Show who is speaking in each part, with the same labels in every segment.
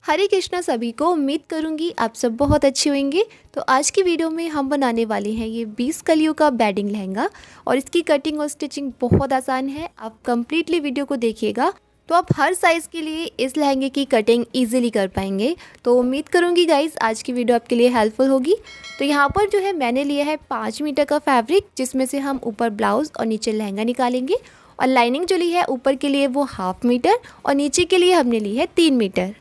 Speaker 1: हरे कृष्णा सभी को। उम्मीद करूंगी आप सब बहुत अच्छे होंगे। तो आज की वीडियो में हम बनाने वाले हैं ये 20 कलियों का बेडिंग लहंगा और इसकी कटिंग और स्टिचिंग बहुत आसान है। आप कंप्लीटली वीडियो को देखिएगा तो आप हर साइज़ के लिए इस लहंगे की कटिंग इजीली कर पाएंगे। तो उम्मीद करूंगी गाइस आज की वीडियो आपके लिए हेल्पफुल होगी। तो यहाँ पर जो है मैंने लिया है 5 मीटर का फैब्रिक, जिसमें से हम ऊपर ब्लाउज़ और नीचे लहंगा निकालेंगे। और लाइनिंग जो ली है ऊपर के लिए वो 1/2 मीटर और नीचे के लिए हमने ली है 3 मीटर।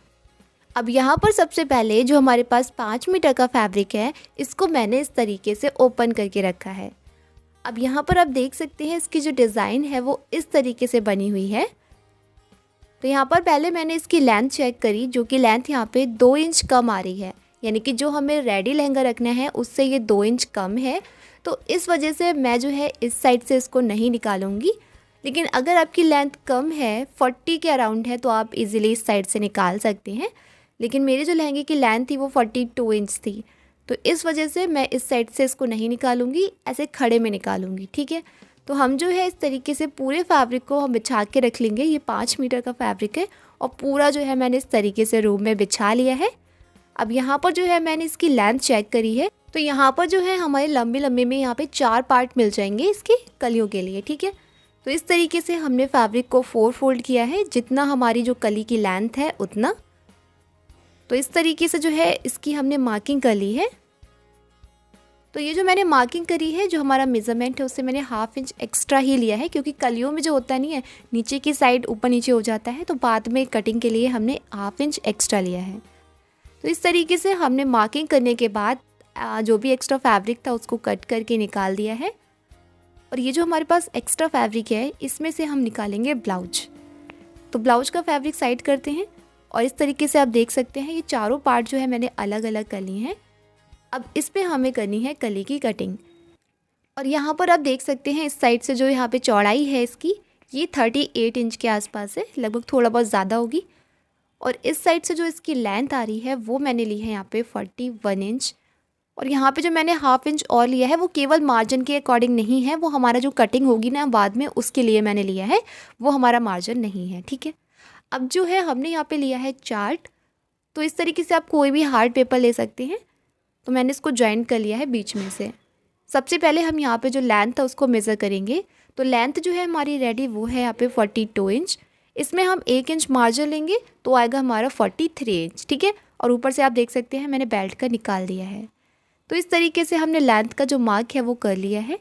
Speaker 1: अब यहाँ पर सबसे पहले जो हमारे पास 5 मीटर का फैब्रिक है, इसको मैंने इस तरीके से ओपन करके रखा है। अब यहाँ पर आप देख सकते हैं इसकी जो डिज़ाइन है वो इस तरीके से बनी हुई है। तो यहाँ पर पहले मैंने इसकी लेंथ चेक करी, जो कि लेंथ यहाँ पे 2 इंच कम आ रही है, यानी कि जो हमें रेडी लहंगा रखना है उससे ये 2 इंच कम है। तो इस वजह से मैं जो है इस साइड से इसको नहीं निकालूंगी। लेकिन अगर आपकी लेंथ कम है, 40 के अराउंड है, तो आप इजीली इस साइड से निकाल सकते हैं। लेकिन मेरे जो लहंगे की लेंथ थी वो 42 इंच थी, तो इस वजह से मैं इस साइड से इसको नहीं निकालूंगी, ऐसे खड़े में निकालूंगी। ठीक है, तो हम जो है इस तरीके से पूरे फैब्रिक को हम बिछा के रख लेंगे। ये 5 मीटर का फैब्रिक है और पूरा जो है मैंने इस तरीके से रूम में बिछा लिया है। अब यहाँ पर जो है मैंने इसकी लेंथ चेक करी है, तो यहाँ पर जो है हमारे लंबे लंबे में यहाँ पे 4 पार्ट मिल जाएंगे इसकी कलियों के लिए। ठीक है, तो इस तरीके से हमने फैब्रिक को 4 फोल्ड किया है, जितना हमारी जो कली की लेंथ है उतना। तो इस तरीके से जो है इसकी हमने मार्किंग कर ली है। तो ये जो मैंने मार्किंग करी है, जो हमारा मेज़रमेंट है उससे मैंने 1/2 इंच एक्स्ट्रा ही लिया है, क्योंकि कलियों में जो होता नहीं है नीचे की साइड ऊपर नीचे हो जाता है, तो बाद में कटिंग के लिए हमने 1/2 इंच एक्स्ट्रा लिया है। तो इस तरीके से हमने मार्किंग करने के बाद जो भी एक्स्ट्रा फैब्रिक था उसको कट करके निकाल दिया है। और ये जो हमारे पास एक्स्ट्रा फैब्रिक है इसमें से हम निकालेंगे ब्लाउज। तो ब्लाउज का फैब्रिक साइड करते हैं और इस तरीके से आप देख सकते हैं ये चारों पार्ट जो है मैंने अलग अलग कर लिए हैं। अब इस पे हमें करनी है कली की कटिंग। और यहाँ पर आप देख सकते हैं इस साइड से जो यहाँ पे चौड़ाई है इसकी, ये 38 इंच के आसपास है, लगभग थोड़ा बहुत ज़्यादा होगी। और इस साइड से जो इसकी लेंथ आ रही है वो मैंने ली है यहाँ पे 41 इंच। और यहाँ पे जो मैंने 1/2 इंच और लिया है वो केवल मार्जिन के अकॉर्डिंग नहीं है, वो हमारा जो कटिंग होगी ना बाद में उसके लिए मैंने लिया है, वो हमारा मार्जिन नहीं है। ठीक है, अब जो है हमने यहाँ पे लिया है चार्ट। तो इस तरीके से आप कोई भी हार्ड पेपर ले सकते हैं। तो मैंने इसको जॉइंट कर लिया है बीच में से। सबसे पहले हम यहाँ पे जो लेंथ है उसको मेज़र करेंगे। तो लेंथ जो है हमारी रेडी वो है यहाँ पे 42 इंच। इसमें हम 1 इंच मार्जिन लेंगे तो आएगा हमारा 43 इंच। ठीक है, और ऊपर से आप देख सकते हैं मैंने बेल्ट का निकाल दिया है। तो इस तरीके से हमने लेंथ का जो मार्क है वो कर लिया है।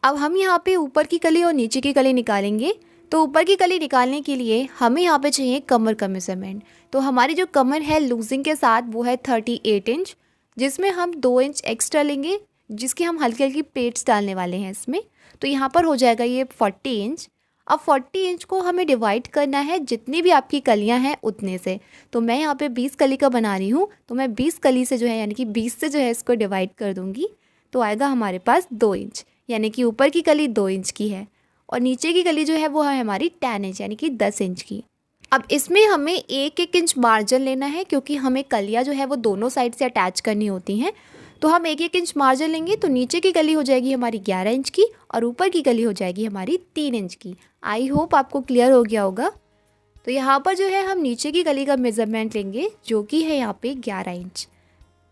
Speaker 1: अब हम यहाँ पे ऊपर की कली और नीचे की कली निकालेंगे। तो ऊपर की कली निकालने के लिए हमें यहाँ पे चाहिए कमर का मेज़रमेंट। तो हमारी जो कमर है लूजिंग के साथ वो है 38 इंच, जिसमें हम 2 इंच एक्स्ट्रा लेंगे, जिसकी हम हल्की हल्की प्लेट्स डालने वाले हैं इसमें। तो यहाँ पर हो जाएगा ये 40 इंच। अब 40 इंच को हमें डिवाइड करना है जितनी भी आपकी कलियाँ हैं उतने से। तो मैं यहाँ पे 20 कली का बना रही हूँ, तो मैं 20 कली से जो है यानी कि 20 से जो है इसको डिवाइड कर दूँगी। तो आएगा हमारे पास 2 इंच, यानी कि ऊपर की कली 2 इंच की है और नीचे की कली जो है वो है हमारी 10 इंच यानी कि 10 इंच की। अब इसमें हमें 1-1 इंच मार्जिन लेना है, क्योंकि हमें कलियाँ जो है वो दोनों साइड से अटैच करनी होती हैं। तो हम 1-1 इंच मार्जिन लेंगे। तो नीचे की कली हो जाएगी हमारी 11 इंच की और ऊपर की कली हो जाएगी हमारी 3 इंच की। आई होप आपको क्लियर हो गया होगा। तो यहाँ पर जो है हम नीचे की कली का मेज़रमेंट लेंगे, जो कि है यहाँ पे 11 इंच।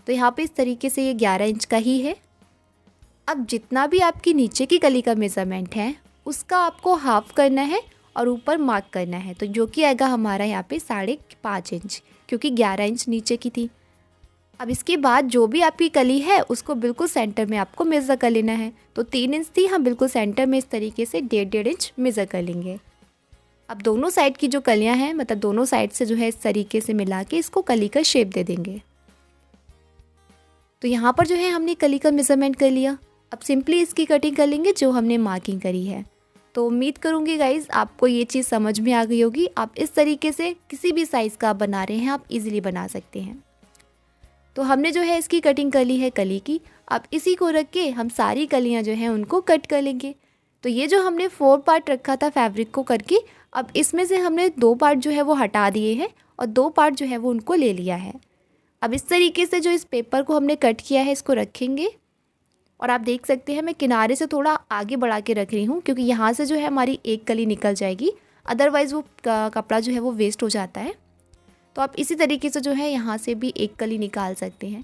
Speaker 1: तो यहाँ पे इस तरीके से ये 11 इंच का ही है। अब जितना भी आपकी नीचे की कली का मेज़रमेंट है उसका आपको हाफ करना है और ऊपर मार्क करना है, तो जो कि आएगा हमारा यहाँ पे 5.5 इंच, क्योंकि 11 इंच नीचे की थी। अब इसके बाद जो भी आपकी कली है उसको बिल्कुल सेंटर में आपको मेज़र कर लेना है। तो 3 इंच थी, हम बिल्कुल सेंटर में इस तरीके से 1.5 इंच मेज़र कर लेंगे। अब दोनों साइड की जो कलियाँ हैं, मतलब दोनों साइड से जो है इस तरीके से मिला के इसको कली का शेप दे देंगे। तो यहाँ पर जो है हमने कली का मेज़रमेंट कर लिया। अब सिंपली इसकी कटिंग कर लेंगे जो हमने मार्किंग करी है। तो उम्मीद करूँगी गाइज़ आपको ये चीज़ समझ में आ गई होगी। आप इस तरीके से किसी भी साइज़ का आप बना रहे हैं आप इजीली बना सकते हैं। तो हमने जो है इसकी कटिंग कर ली है कली की। अब इसी को रख के हम सारी कलियाँ जो हैं उनको कट कर लेंगे। तो ये जो हमने 4 पार्ट रखा था फैब्रिक को करके, अब इसमें से हमने 2 पार्ट जो है वो हटा दिए हैं और 2 पार्ट जो है वो उनको ले लिया है। अब इस तरीके से जो इस पेपर को हमने कट किया है इसको रखेंगे। और आप देख सकते हैं मैं किनारे से थोड़ा आगे बढ़ा के रख रही हूँ, क्योंकि यहाँ से जो है हमारी एक कली निकल जाएगी, अदरवाइज़ वो कपड़ा जो है वो वेस्ट हो जाता है। तो आप इसी तरीके से जो है यहाँ से भी एक कली निकाल सकते हैं।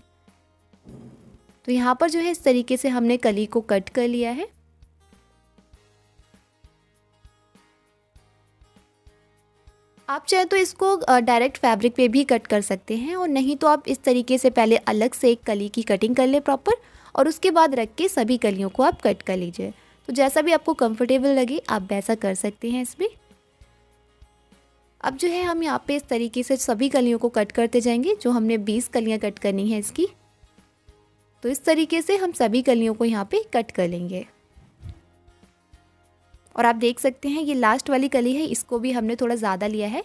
Speaker 1: तो यहाँ पर जो है इस तरीके से हमने कली को कट कर लिया है। आप चाहे तो इसको डायरेक्ट फैब्रिक पे भी कट कर सकते हैं, और नहीं तो आप इस तरीके से पहले अलग से एक कली की कटिंग कर ले प्रॉपर, और उसके बाद रख के सभी कलियों को आप कट कर लीजिए। तो जैसा भी आपको कंफर्टेबल लगे आप वैसा कर सकते हैं इसमें। अब जो है हम यहाँ पे इस तरीके से सभी कलियों को कट करते जाएंगे, जो हमने 20 कलियाँ कट करनी है इसकी। तो इस तरीके से हम सभी कलियों को यहाँ पे कट कर लेंगे। और आप देख सकते हैं ये लास्ट वाली कली है, इसको भी हमने थोड़ा ज़्यादा लिया है।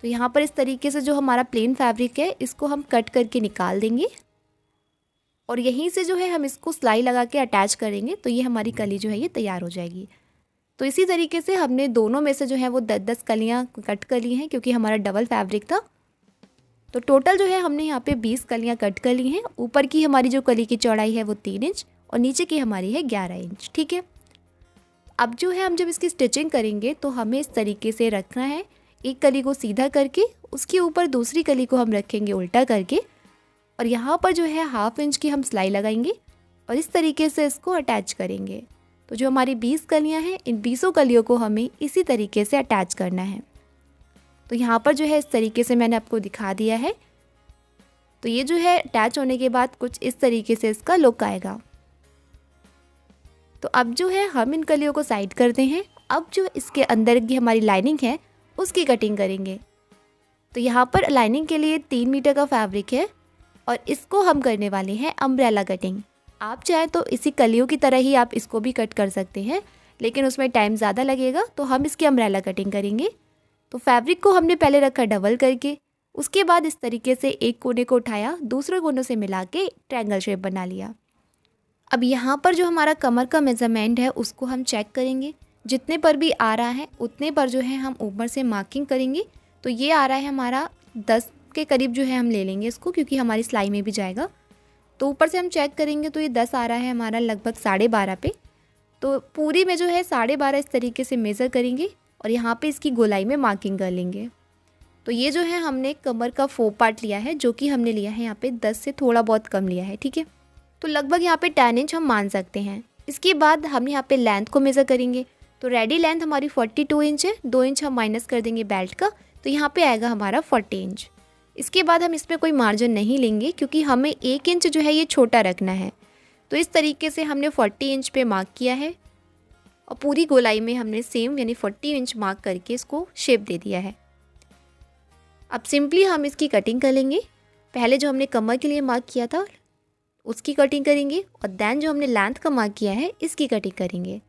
Speaker 1: तो यहाँ पर इस तरीके से जो हमारा प्लेन फैब्रिक है इसको हम कट करके निकाल देंगे, और यहीं से जो है हम इसको सिलाई लगा के अटैच करेंगे। तो ये हमारी कली जो है ये तैयार हो जाएगी। तो इसी तरीके से हमने दोनों में से जो है वो 10-10 कलियाँ कट कर ली हैं, क्योंकि हमारा डबल फैब्रिक था। तो टोटल जो है हमने यहाँ पे 20 कलियाँ कट कर ली हैं। ऊपर की हमारी जो कली की चौड़ाई है वो 3 इंच, और नीचे की हमारी है 11 इंच। ठीक है। अब जो है हम जब इसकी स्टिचिंग करेंगे तो हमें इस तरीके से रखना है, एक कली को सीधा करके उसके ऊपर दूसरी कली को हम रखेंगे उल्टा करके, और यहाँ पर जो है 1/2 इंच की हम सिलाई लगाएंगे और इस तरीके से इसको अटैच करेंगे। तो जो हमारी 20 कलियाँ हैं, इन 20 कलियों को हमें इसी तरीके से अटैच करना है। तो यहाँ पर जो है इस तरीके से मैंने आपको दिखा दिया है। तो ये जो है अटैच होने के बाद कुछ इस तरीके से इसका लुक आएगा। तो अब जो है हम इन कलियों को साइड करते हैं। अब जो इसके अंदर की हमारी लाइनिंग है उसकी कटिंग करेंगे। तो यहाँ पर लाइनिंग के लिए 3 मीटर का फैब्रिक है, और इसको हम करने वाले हैं अम्ब्रेला कटिंग। आप चाहे तो इसी कलियों की तरह ही आप इसको भी कट कर सकते हैं, लेकिन उसमें टाइम ज़्यादा लगेगा, तो हम इसकी अम्ब्रेला कटिंग करेंगे। तो फैब्रिक को हमने पहले रखा डबल करके, उसके बाद इस तरीके से एक कोने को उठाया, दूसरे कोनों से मिला के ट्रायंगल शेप बना लिया। अब यहाँ पर जो हमारा कमर का मेज़रमेंट है उसको हम चेक करेंगे। जितने पर भी आ रहा है उतने पर जो है हम ऊपर से मार्किंग करेंगे। तो ये आ रहा है हमारा 10 के करीब जो है हम ले लेंगे इसको, क्योंकि हमारी सिलाई में भी जाएगा। तो ऊपर से हम चेक करेंगे तो ये 10 आ रहा है हमारा लगभग 12.5 पे। तो पूरी में जो है 12.5 इस तरीके से मेज़र करेंगे, और यहाँ पे इसकी गोलाई में मार्किंग कर लेंगे। तो ये जो है हमने कमर का 4 पार्ट लिया है, जो कि हमने लिया है यहाँ पे 10 से थोड़ा बहुत कम लिया है। ठीक है। तो लगभग यहाँ पे 10 इंच हम मान सकते हैं। इसके बाद हम यहाँ पे लेंथ को मेज़र करेंगे। तो रेडी लेंथ हमारी 42 इंच है, 2 इंच हम माइनस कर देंगे बेल्ट का, तो यहाँ पे आएगा हमारा 40 इंच। इसके बाद हम इसमें कोई मार्जिन नहीं लेंगे, क्योंकि हमें 1 इंच जो है ये छोटा रखना है। तो इस तरीके से हमने 40 इंच पे मार्क किया है, और पूरी गोलाई में हमने सेम यानी 40 इंच मार्क करके इसको शेप दे दिया है। अब सिंपली हम इसकी कटिंग कर लेंगे। पहले जो हमने कमर के लिए मार्क किया था उसकी कटिंग करेंगे, और देन जो हमने लेंथ का मार्क किया है इसकी कटिंग करेंगे।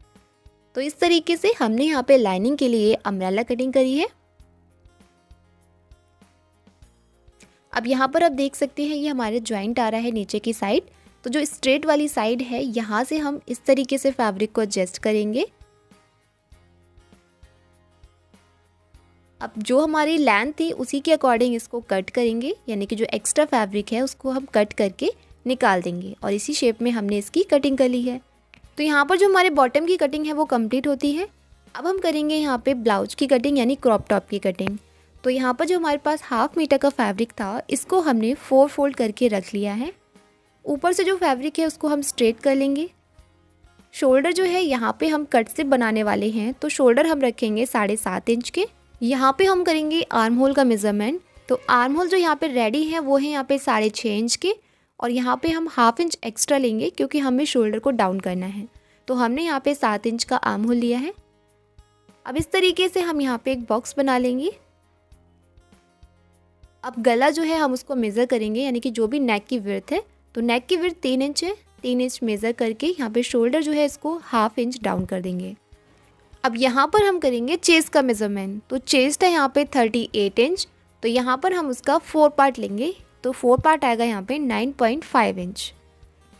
Speaker 1: तो इस तरीके से हमने यहाँ पे लाइनिंग के लिए अम्ब्रेला कटिंग करी है। अब यहाँ पर आप देख सकते हैं ये हमारे जॉइंट आ रहा है नीचे की साइड। तो जो स्ट्रेट वाली साइड है यहाँ से हम इस तरीके से फैब्रिक को एडजस्ट करेंगे। अब जो हमारी लेंथ थी उसी के अकॉर्डिंग इसको कट करेंगे, यानी कि जो एक्स्ट्रा फैब्रिक है उसको हम कट करके निकाल देंगे, और इसी शेप में हमने इसकी कटिंग कर ली है। तो यहाँ पर जो हमारे बॉटम की कटिंग है वो कंप्लीट होती है। अब हम करेंगे यहाँ पे ब्लाउज की कटिंग यानी क्रॉप टॉप की कटिंग। तो यहाँ पर जो हमारे पास 1/2 मीटर का फैब्रिक था इसको हमने 4 फोल्ड करके रख लिया है। ऊपर से जो फैब्रिक है उसको हम स्ट्रेट कर लेंगे। शोल्डर जो है यहाँ पे हम कट से बनाने वाले हैं, तो शोल्डर हम रखेंगे 7.5 इंच के। यहाँ पे हम करेंगे आर्म होल का मेज़रमेंट। तो आर्म होल जो यहाँ पे रेडी है वो है यहाँ पे 6.5 इंच के, और यहाँ पे हम 1/2 इंच एक्स्ट्रा लेंगे क्योंकि हमें शोल्डर को डाउन करना है। तो हमने यहाँ पे 7 इंच का आर्म होल लिया है। अब इस तरीके से हम यहाँ पे एक बॉक्स बना लेंगे। अब गला जो है हम उसको मेज़र करेंगे, यानी कि जो भी नेक की विड्थ है, तो नेक की विड्थ 3 इंच है। 3 इंच मेज़र करके यहाँ पे शोल्डर जो है इसको 1/2 इंच डाउन कर देंगे। अब यहाँ पर हम करेंगे चेस्ट का मेज़रमेंट। तो चेस्ट है यहाँ पे 38 इंच, तो यहाँ पर हम उसका 4 पार्ट लेंगे। तो 4 पार्ट आएगा यहाँ पे 9.5 इंच।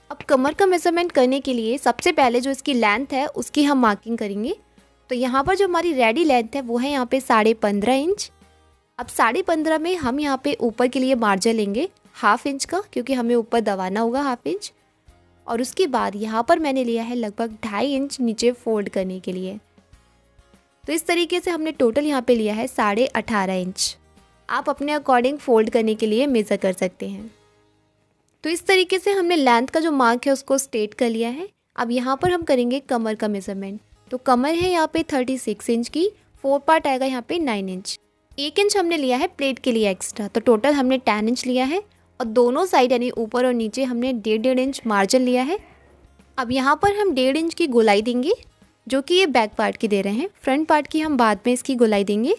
Speaker 1: अब कमर का मेज़रमेंट करने के लिए सबसे पहले जो इसकी लेंथ है उसकी हम मार्किंग करेंगे। तो यहाँ पर जो हमारी रेडी लेंथ है वो है यहाँ पे 15.5 इंच। अब 15.5 में हम यहाँ पे ऊपर के लिए मार्जिन लेंगे 1/2 इंच का, क्योंकि हमें ऊपर दबाना होगा 1/2 इंच। और उसके बाद यहाँ पर मैंने लिया है लगभग 2.5 इंच नीचे फोल्ड करने के लिए। तो इस तरीके से हमने टोटल यहाँ पे लिया है 18.5 इंच। आप अपने अकॉर्डिंग फोल्ड करने के लिए मेज़र कर सकते हैं। तो इस तरीके से हमने लेंथ का जो मार्क है उसको स्ट्रेट कर लिया है। अब यहाँ पर हम करेंगे कमर का मेज़रमेंट। तो कमर है यहाँ पे 36 इंच की, 4 पार्ट आएगा यहाँ पे 9 इंच। 1 इंच हमने लिया है प्लेट के लिए एक्स्ट्रा, तो टोटल हमने 10 इंच लिया है। और दोनों साइड यानी ऊपर और नीचे हमने 1.5 इंच मार्जिन लिया है। अब यहाँ पर हम 1.5 इंच की गोलाई देंगे, जो कि ये बैक पार्ट की दे रहे हैं। फ्रंट पार्ट की हम बाद में इसकी गोलाई देंगे।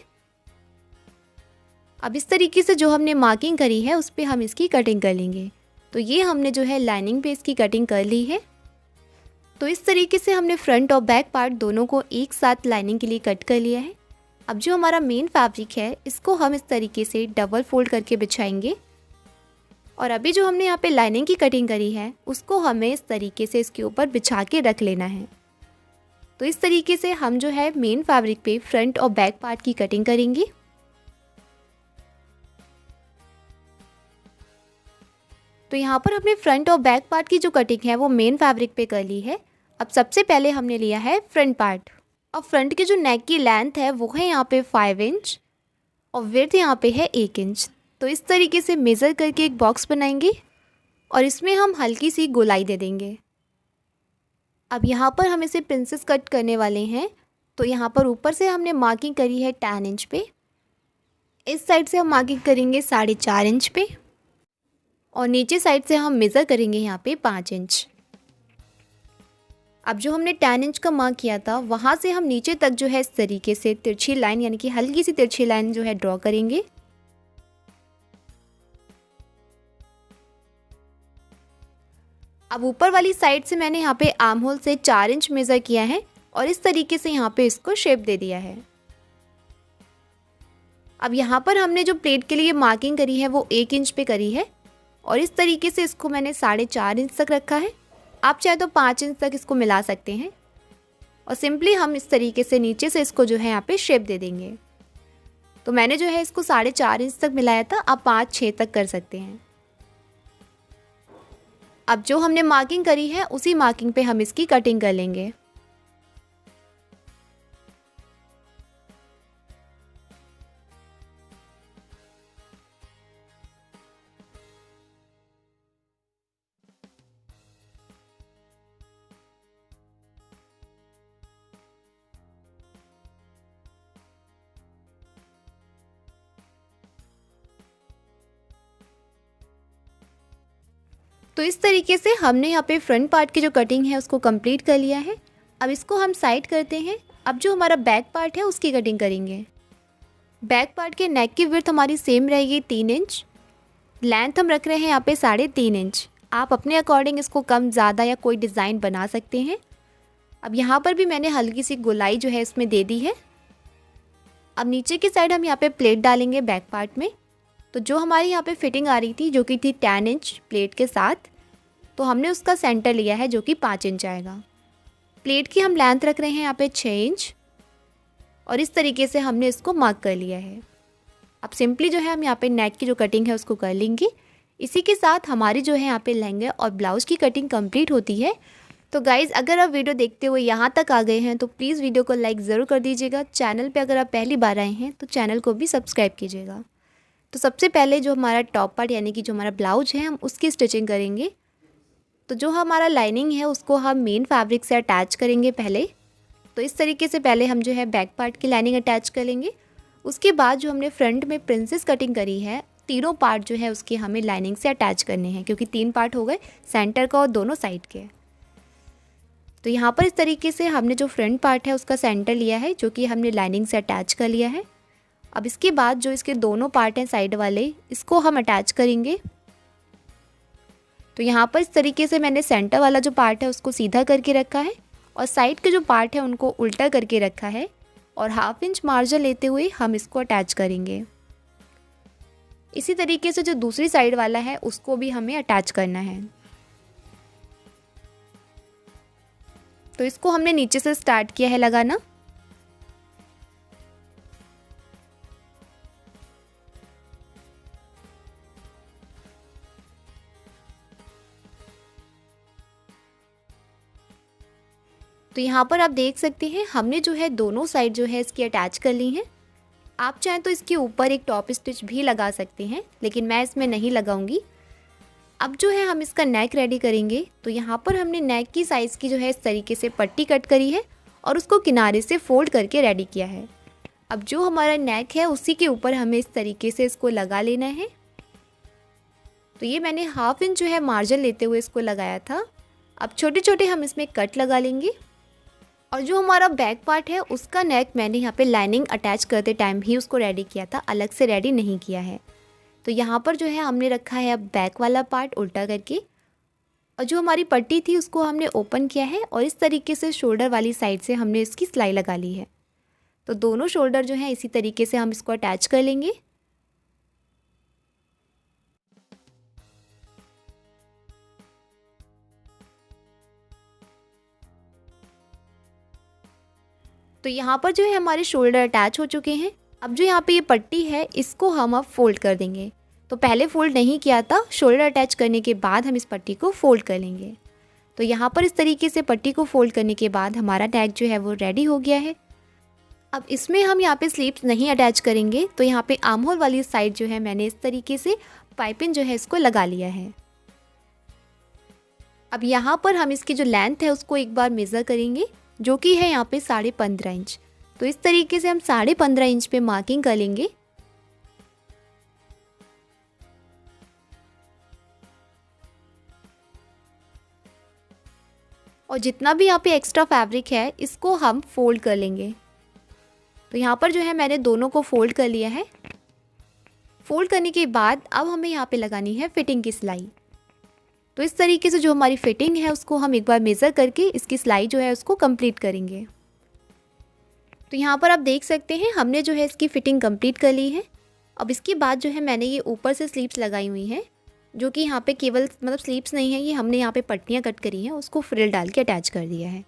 Speaker 1: अब इस तरीके से जो हमने मार्किंग करी है उस पर हम इसकी कटिंग कर लेंगे। तो ये हमने जो है लाइनिंग पे इसकी कटिंग कर ली है। तो इस तरीके से हमने फ्रंट और बैक पार्ट दोनों को एक साथ लाइनिंग के लिए कट कर लिया है। अब जो हमारा मेन फैब्रिक है इसको हम इस तरीके से डबल फोल्ड करके बिछाएंगे। और अभी जो हमने यहाँ पे लाइनिंग की कटिंग करी है उसको हमें इस तरीके से इसके ऊपर बिछा के रख लेना है। तो इस तरीके से हम जो है मेन फैब्रिक पे फ्रंट और बैक पार्ट की कटिंग करेंगे। तो यहाँ पर हमने फ्रंट और बैक पार्ट की जो कटिंग है वो मेन फैब्रिक पे कर ली है। अब सबसे पहले हमने लिया है फ्रंट पार्ट। अब फ्रंट के जो नेक की लेंथ है वो है यहाँ पे 5 इंच और विड्थ यहाँ पे है 1 इंच। तो इस तरीके से मेज़र करके एक बॉक्स बनाएंगे और इसमें हम हल्की सी गोलाई दे देंगे। अब यहाँ पर हम इसे प्रिंसेस कट करने वाले हैं। तो यहाँ पर ऊपर से हमने मार्किंग करी है 10 इंच पे, इस साइड से हम मार्किंग करेंगे 4.5 इंच पे और नीचे साइड से हम मेज़र करेंगे यहाँ पे 5 इंच। अब जो हमने 10 इंच का मार्क किया था वहाँ से हम नीचे तक जो है इस तरीके से तिरछी लाइन यानी कि हल्की सी तिरछी लाइन जो है ड्रॉ करेंगे। अब ऊपर वाली साइड से मैंने यहाँ पे आर्म होल से 4 इंच मेज़र किया है और इस तरीके से यहाँ पे इसको शेप दे दिया है। अब यहाँ पर हमने जो प्लेट के लिए मार्किंग करी है वो 1 इंच पे करी है और इस तरीके से इसको मैंने 4.5 इंच तक रखा है। आप चाहे तो 5 इंच तक इसको मिला सकते हैं और सिंपली हम इस तरीके से नीचे से इसको जो है यहाँ पे शेप दे देंगे। तो मैंने जो है इसको 4.5 इंच तक मिलाया था, आप 5-6 तक कर सकते हैं। अब जो हमने मार्किंग करी है उसी मार्किंग पे हम इसकी कटिंग कर लेंगे। तो इस तरीके से हमने यहाँ पे फ्रंट पार्ट की जो कटिंग है उसको कंप्लीट कर लिया है। अब इसको हम साइड करते हैं। अब जो हमारा बैक पार्ट है उसकी कटिंग करेंगे। बैक पार्ट के नेक की विड्थ हमारी सेम रहेगी 3 इंच। लेंथ हम रख रहे हैं यहाँ पे 3.5 इंच। आप अपने अकॉर्डिंग इसको कम ज़्यादा या कोई डिज़ाइन बना सकते हैं। अब यहाँ पर भी मैंने हल्की सी गोलाई जो है इसमें दे दी है। अब नीचे की साइड हम यहाँ पे प्लेट डालेंगे बैक पार्ट में। तो जो हमारी यहाँ पे फिटिंग आ रही थी जो कि थी 10 इंच प्लेट के साथ, तो हमने उसका सेंटर लिया है जो कि 5 इंच आएगा। प्लेट की हम लेंथ रख रहे हैं यहाँ पे 6 इंच और इस तरीके से हमने इसको मार्क कर लिया है। अब सिंपली जो है हम यहाँ पे नेक की जो कटिंग है उसको कर लेंगे। इसी के साथ हमारी जो है यहाँ पे लहंगा और ब्लाउज़ की कटिंग कंप्लीट होती है। तो गाइज़ अगर आप वीडियो देखते हुए यहाँ तक आ गए हैं तो प्लीज़ वीडियो को लाइक ज़रूर कर दीजिएगा। चैनल पे अगर आप पहली बार आए हैं तो चैनल को भी सब्सक्राइब कीजिएगा। तो सबसे पहले जो हमारा टॉप पार्ट यानी कि जो हमारा ब्लाउज है हम उसकी स्टिचिंग करेंगे। तो जो हमारा लाइनिंग है उसको हम मेन फैब्रिक से अटैच करेंगे पहले। तो इस तरीके से पहले हम जो है बैक पार्ट की लाइनिंग अटैच कर लेंगे। उसके बाद जो हमने फ्रंट में प्रिंसेस कटिंग करी है, तीनों पार्ट जो है उसके हमें लाइनिंग से अटैच करने हैं, क्योंकि 3 पार्ट हो गए, सेंटर का और दोनों साइड के। तो यहाँ पर इस तरीके से हमने जो फ्रंट पार्ट है उसका सेंटर लिया है जो कि हमने लाइनिंग से अटैच कर लिया है। अब इसके बाद जो इसके दोनों पार्ट हैं साइड वाले, इसको हम अटैच करेंगे। तो यहाँ पर इस तरीके से मैंने सेंटर वाला जो पार्ट है उसको सीधा करके रखा है और साइड के जो पार्ट है उनको उल्टा करके रखा है और 1/2 इंच मार्जिन लेते हुए हम इसको अटैच करेंगे। इसी तरीके से जो दूसरी साइड वाला है उसको भी हमें अटैच करना है। तो इसको हमने नीचे से स्टार्ट किया है लगाना। तो तो यहाँ पर आप देख सकते हैं हमने जो है दोनों साइड जो है इसकी अटैच कर ली हैं। आप चाहें तो इसके ऊपर एक टॉप स्टिच भी लगा सकते हैं, लेकिन मैं इसमें नहीं लगाऊंगी। अब जो है हम इसका नेक रेडी करेंगे। तो यहाँ पर हमने नेक की साइज़ की जो है इस तरीके से पट्टी कट करी है और उसको किनारे से फोल्ड करके रेडी किया है। अब जो हमारा नेक है उसी के ऊपर हमें इस तरीके से इसको लगा लेना है। तो ये मैंने 1/2 इंच जो है मार्जिन लेते हुए इसको लगाया था। अब छोटे छोटे हम इसमें कट लगा लेंगे। और जो हमारा बैक पार्ट है उसका नेक मैंने यहाँ पे लाइनिंग अटैच करते टाइम ही उसको रेडी किया था, अलग से रेडी नहीं किया है। तो यहाँ पर जो है हमने रखा है अब बैक वाला पार्ट उल्टा करके, और जो हमारी पट्टी थी उसको हमने ओपन किया है और इस तरीके से शोल्डर वाली साइड से हमने इसकी सिलाई लगा ली है। तो दोनों शोल्डर जो है इसी तरीके से हम इसको अटैच कर लेंगे। तो यहाँ पर जो है हमारे शोल्डर अटैच हो चुके हैं। अब जो यहाँ पे ये पट्टी है इसको हम अब फोल्ड कर देंगे। तो पहले फोल्ड नहीं किया था, शोल्डर अटैच करने के बाद हम इस पट्टी को फोल्ड कर लेंगे। तो यहाँ पर इस तरीके से पट्टी को फोल्ड करने के बाद हमारा नेक जो है वो रेडी हो गया है। अब इसमें हम यहाँ पे स्लीव्स नहीं अटैच करेंगे। तो यहाँ पे आर्म होल वाली साइड जो है मैंने इस तरीके से पाइपिंग जो है इसको लगा लिया है। अब यहाँ पर हम इसकी जो लेंथ है उसको एक बार मेज़र करेंगे, जो कि है यहाँ पे 15.5 इंच। तो इस तरीके से हम 15.5 इंच पे मार्किंग कर लेंगे। और जितना भी यहाँ पे एक्स्ट्रा फैब्रिक है इसको हम फोल्ड कर लेंगे। तो यहाँ पर जो है मैंने दोनों को फोल्ड कर लिया है। फोल्ड करने के बाद अब हमें यहाँ पे लगानी है फिटिंग की सिलाई। तो इस तरीके से जो हमारी फिटिंग है उसको हम एक बार मेज़र करके इसकी सिलाई जो है उसको कंप्लीट करेंगे। तो यहाँ पर आप देख सकते हैं हमने जो है इसकी फ़िटिंग कंप्लीट कर ली है। अब इसके बाद जो है मैंने ये ऊपर से स्लीव्स लगाई हुई हैं, जो कि यहाँ पे केवल मतलब स्लीव्स नहीं है, ये हमने यहाँ पे पट्टियाँ कट करी हैं, उसको फ्रिल डाल के अटैच कर दिया है।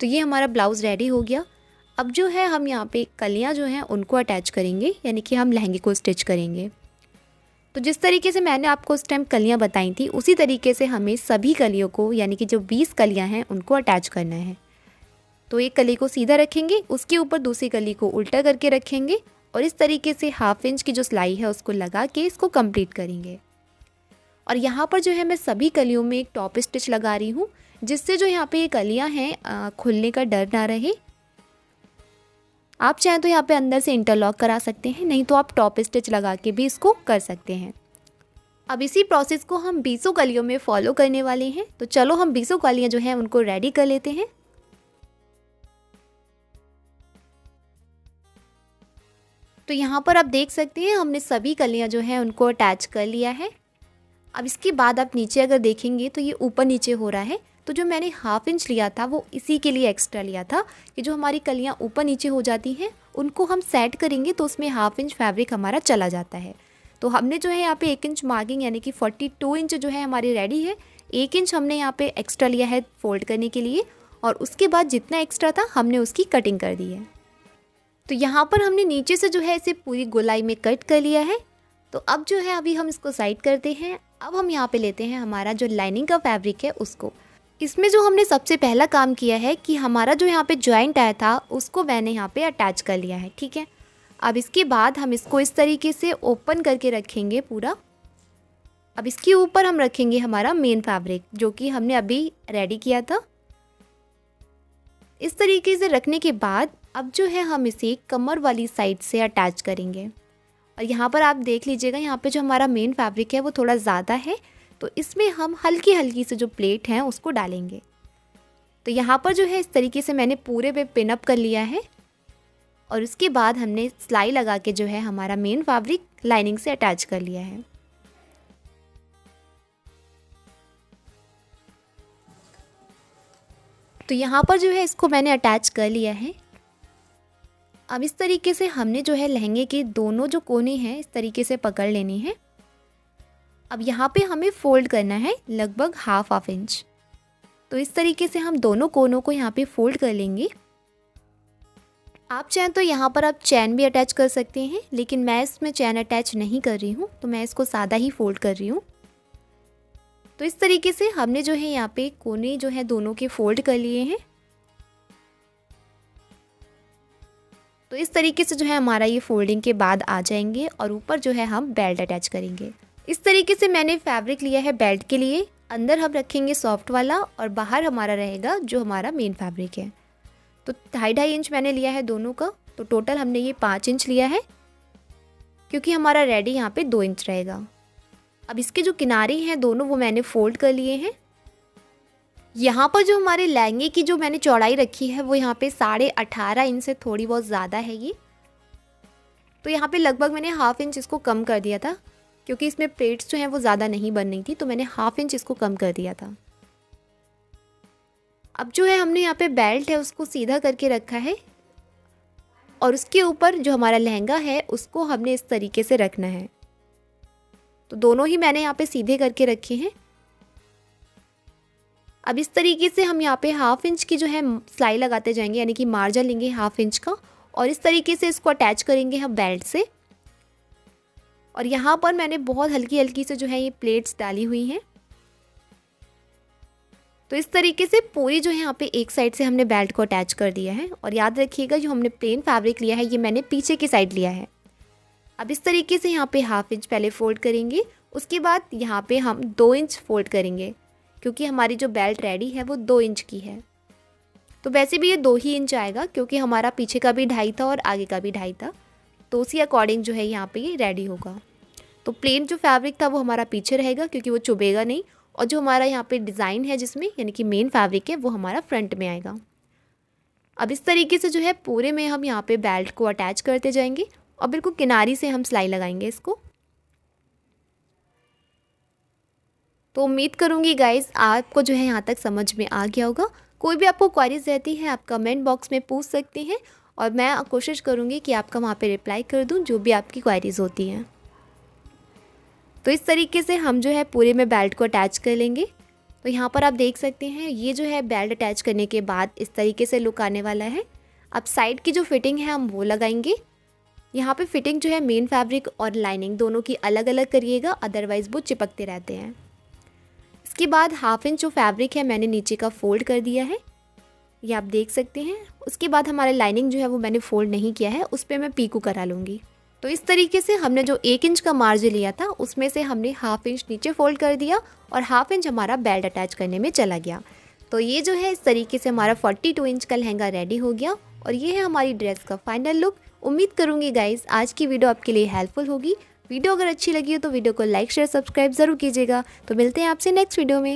Speaker 1: तो ये हमारा ब्लाउज़ रेडी हो गया। अब जो है हम यहाँ पे कलियाँ जो हैं उनको अटैच करेंगे, यानी कि हम लहंगे को स्टिच करेंगे। तो जिस तरीके से मैंने आपको उस टाइम कलियाँ बताई थी उसी तरीके से हमें सभी कलियों को, यानी कि जो 20 कलियाँ हैं उनको अटैच करना है। तो एक कली को सीधा रखेंगे, उसके ऊपर दूसरी कली को उल्टा करके रखेंगे और इस तरीके से 1/2 इंच की जो सिलाई है उसको लगा के इसको कंप्लीट करेंगे। और यहाँ पर जो है मैं सभी कलियों में एक टॉप स्टिच लगा रही हूँ, जिससे जो यहाँ पे ये कलियाँ हैं खुलने का डर ना रहे। आप चाहें तो यहाँ पे अंदर से इंटरलॉक करा सकते हैं, नहीं तो आप टॉप स्टिच लगा के भी इसको कर सकते हैं। अब इसी प्रोसेस को हम 20 कलियों में फॉलो करने वाले हैं। तो चलो हम 20 कलियाँ जो हैं उनको रेडी कर लेते हैं। तो यहाँ पर आप देख सकते हैं हमने सभी कलियाँ जो हैं उनको अटैच कर लिया है। अब इसके बाद आप नीचे अगर देखेंगे तो ये ऊपर नीचे हो रहा है। तो जो मैंने 1/2 इंच लिया था वो इसी के लिए एक्स्ट्रा लिया था कि जो हमारी कलियाँ ऊपर नीचे हो जाती हैं उनको हम सेट करेंगे तो उसमें 1/2 इंच फैब्रिक हमारा चला जाता है। तो हमने जो है यहाँ पे 1 इंच मार्किंग यानी कि 42 इंच जो है हमारी रेडी है। 1 इंच हमने यहाँ पे एक्स्ट्रा लिया है फोल्ड करने के लिए, और उसके बाद जितना एक्स्ट्रा था हमने उसकी कटिंग कर दी है। तो यहाँ पर हमने नीचे से जो है इसे पूरी गोलाई में कट कर लिया है। तो अब जो है अभी हम इसको साइड करते हैं। अब हम यहाँ पे लेते हैं हमारा जो लाइनिंग का फैब्रिक है उसको। इसमें जो हमने सबसे पहला काम किया है कि हमारा जो यहाँ पे जॉइंट आया था उसको मैंने यहाँ पे अटैच कर लिया है, ठीक है। अब इसके बाद हम इसको इस तरीके से ओपन करके रखेंगे पूरा। अब इसके ऊपर हम रखेंगे हमारा मेन फैब्रिक जो कि हमने अभी रेडी किया था। इस तरीके से रखने के बाद अब जो है हम इसे कमर वाली साइड से अटैच करेंगे। और यहाँ पर आप देख लीजिएगा, यहाँ पे जो हमारा मेन फैब्रिक है वो थोड़ा ज़्यादा है, तो इसमें हम हल्की हल्की से जो प्लेट हैं उसको डालेंगे। तो यहाँ पर जो है इस तरीके से मैंने पूरे पे पिन अप कर लिया है और उसके बाद हमने सिलाई लगा के जो है हमारा मेन फैब्रिक लाइनिंग से अटैच कर लिया है। तो यहाँ पर जो है इसको मैंने अटैच कर लिया है। अब इस तरीके से हमने जो है लहंगे के दोनों जो कोने हैं इस तरीके से पकड़ लेने हैं। अब यहाँ पे हमें फोल्ड करना है लगभग 1/2 इंच। तो इस तरीके से हम दोनों कोनों को यहाँ पे फोल्ड कर लेंगे। आप चाहें तो यहाँ पर आप चैन भी अटैच कर सकते हैं, लेकिन मैं इसमें चैन अटैच नहीं कर रही हूँ, तो मैं इसको सादा ही फोल्ड कर रही हूँ। तो इस तरीके से हमने जो है यहाँ पे कोने जो है दोनों के फोल्ड कर लिए हैं। तो इस तरीके से जो है हमारा ये फोल्डिंग के बाद आ जाएंगे और ऊपर जो है हम बेल्ट अटैच करेंगे। इस तरीके से मैंने फैब्रिक लिया है बेल्ट के लिए। अंदर हम रखेंगे सॉफ्ट वाला और बाहर हमारा रहेगा जो हमारा मेन फैब्रिक है। तो 2.5 इंच मैंने लिया है दोनों का, तो टोटल हमने ये 5 इंच लिया है, क्योंकि हमारा रेडी यहाँ पे 2 इंच रहेगा। अब इसके जो किनारे हैं दोनों वो मैंने फोल्ड कर लिए हैं। यहाँ पर जो हमारे लहंगे की जो मैंने चौड़ाई रखी है वो यहाँ पे 18.5 इंच से थोड़ी बहुत ज़्यादा है ये। तो यहाँ पे लगभग मैंने 1/2 इंच इसको कम कर दिया था, क्योंकि इसमें प्लेट्स जो हैं वो ज़्यादा नहीं बन रही थी, तो मैंने 1/2 इंच इसको कम कर दिया था। अब जो है हमने यहाँ पे बेल्ट है उसको सीधा करके रखा है और उसके ऊपर जो हमारा लहंगा है उसको हमने इस तरीके से रखना है। तो दोनों ही मैंने यहाँ पे सीधे करके रखे हैं। अब इस तरीके से हम यहाँ पे 1/2 इंच की जो है सिलाई लगाते जाएंगे, यानी कि मार्जिन लेंगे 1/2 इंच का और इस तरीके से इसको अटैच करेंगे हम बेल्ट से। और यहाँ पर मैंने बहुत हल्की हल्की से जो है ये प्लेट्स डाली हुई हैं। तो इस तरीके से पूरी जो है यहाँ पे एक साइड से हमने बेल्ट को अटैच कर दिया है। और याद रखिएगा जो हमने प्लेन फैब्रिक लिया है ये मैंने पीछे की साइड लिया है। अब इस तरीके से यहाँ पे 1/2 इंच पहले फोल्ड करेंगे, उसके बाद यहाँ पे हम 2 इंच फोल्ड करेंगे, क्योंकि हमारी जो बेल्ट रेडी है वो 2 इंच की है। तो वैसे भी ये 2 ही इंच आएगा, क्योंकि हमारा पीछे का भी 2.5 था और आगे का भी 2.5 था, तो उसी अकॉर्डिंग जो है यहाँ पे ये रेडी होगा। तो प्लेन जो फैब्रिक था वो हमारा पीछे रहेगा, क्योंकि वो चुभेगा नहीं, और जो हमारा यहाँ पे डिज़ाइन है जिसमें यानी कि मेन फैब्रिक है वो हमारा फ्रंट में आएगा। अब इस तरीके से जो है पूरे में हम यहाँ पे बेल्ट को अटैच करते जाएंगे और बिल्कुल किनारी से हम सिलाई लगाएंगे इसको। तो उम्मीद करूँगी गाइज़ आपको जो है यहाँ तक समझ में आ गया होगा। कोई भी आपको क्वेरीज रहती है आप कमेंट बॉक्स में पूछ सकती हैं और मैं कोशिश करूँगी कि आपका वहाँ पे रिप्लाई कर दूँ जो भी आपकी क्वेरीज होती हैं। तो इस तरीके से हम जो है पूरे में बेल्ट को अटैच कर लेंगे। तो यहाँ पर आप देख सकते हैं ये जो है बेल्ट अटैच करने के बाद इस तरीके से लुक आने वाला है। अब साइड की जो फिटिंग है हम वो लगाएंगे। यहाँ पे फिटिंग जो है मेन फैब्रिक और लाइनिंग दोनों की अलग अलग करिएगा, अदरवाइज़ वो चिपकते रहते हैं। इसके बाद 1/2 इंच जो फैब्रिक है मैंने नीचे का फोल्ड कर दिया है, ये आप देख सकते हैं। उसके बाद हमारा लाइनिंग जो है वो मैंने फोल्ड नहीं किया है, उस पर मैं पीको करा लूँगी। तो इस तरीके से हमने जो 1 इंच का मार्जिन लिया था उसमें से हमने 1/2 इंच नीचे फोल्ड कर दिया और 1/2 इंच हमारा बेल्ट अटैच करने में चला गया। तो ये जो है इस तरीके से हमारा 42 इंच का लहंगा रेडी हो गया और ये है हमारी ड्रेस का फाइनल लुक। उम्मीद करूँगी गाइज़ आज की वीडियो आपके लिए हेल्पफुल होगी। वीडियो अगर अच्छी लगी हो तो वीडियो को लाइक शेयर सब्सक्राइब ज़रूर कीजिएगा। तो मिलते हैं आपसे नेक्स्ट वीडियो में।